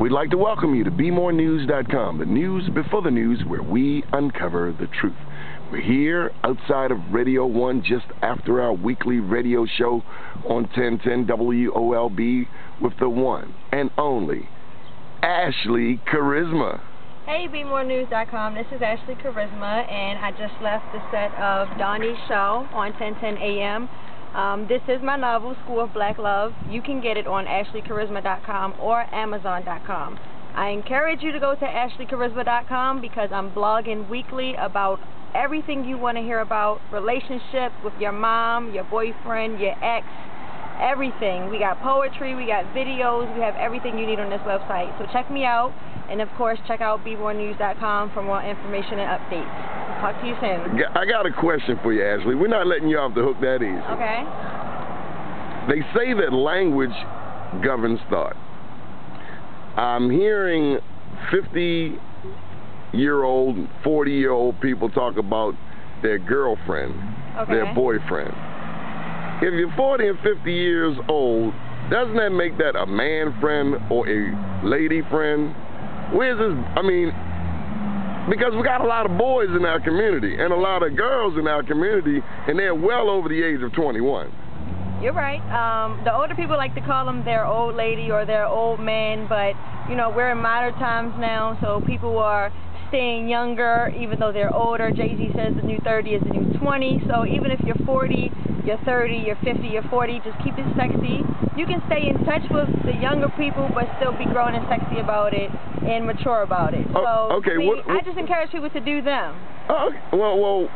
We'd like to welcome you to BeMoreNews.com, the news before the news, where we uncover the truth. We're here outside of Radio 1 just after our weekly radio show on 1010 WOLB with the one and only Ashley Charisma. Hey, BeMoreNews.com, this is Ashley Charisma, and I just left the set of Donnie's show on 1010 AM. This is my novel, School of Black Love. You can get it on AshleyCharisma.com or Amazon.com. I encourage you to go to AshleyCharisma.com because I'm blogging weekly about everything you want to hear about relationships with your mom, your boyfriend, your ex, everything. We got poetry, we got videos, we have everything you need on this website. So check me out, and of course check out BeMoreNews.com for more information and updates. Talk to you soon. I got a question for you, Ashley. We're not letting you off the hook that easy. Okay. They say that language governs thought. I'm hearing 50-year-old, 40-year-old people talk about their girlfriend, their boyfriend. If you're 40 and 50 years old, doesn't that make that a man friend or a lady friend? Where's this? I mean, because we got a lot of boys in our community and a lot of girls in our community, and they're well over the age of 21. You're right. The older people like to call them their old lady or their old man, but, you know, we're in modern times now, so people are staying younger even though they're older. Jay-Z says the new 30 is the new 20, so even if you're 40, you're 30, you're 50, you're 40, just keep it sexy. You can stay in touch with the younger people but still be grown and sexy about it and mature about it. So, okay, I just encourage people to do them. Well,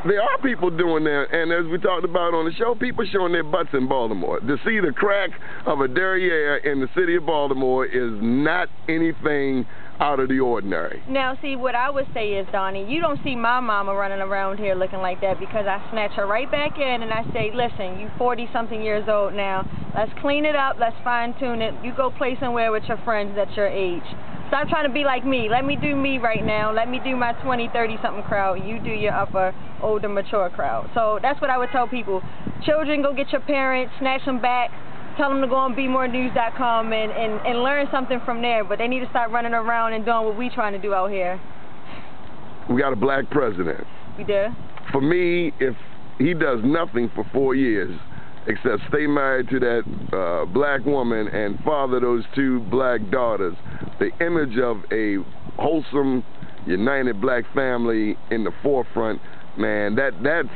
there are people doing that, and as we talked about on the show, people showing their butts in Baltimore. To see the crack of a derriere in the city of Baltimore is not anything out of the ordinary. Now, see, what I would say is, Donnie, you don't see my mama running around here looking like that because I snatch her right back in and I say, listen, you 40-something years old now. Let's clean it up. Let's fine-tune it. You go play somewhere with your friends at your age. Stop trying to be like me. Let me do me right now. Let me do my 20, 30-something crowd. You do your upper, older, mature crowd. So that's what I would tell people. Children, go get your parents, snatch them back. Tell them to go on BeMoreNews.com and learn something from there. But they need to stop running around and doing what we trying to do out here. We got a black president. We do. For me, if he does nothing for 4 years except stay married to that black woman and father those 2 black daughters, the image of a wholesome, united black family in the forefront, man, that's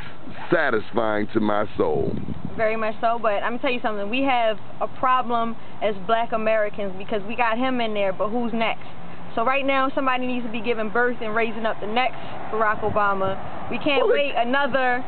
satisfying to my soul. Very much so, but I'm going to tell you something. We have a problem as black Americans because we got him in there, but who's next? So right now, somebody needs to be giving birth and raising up the next Barack Obama. We can't wait another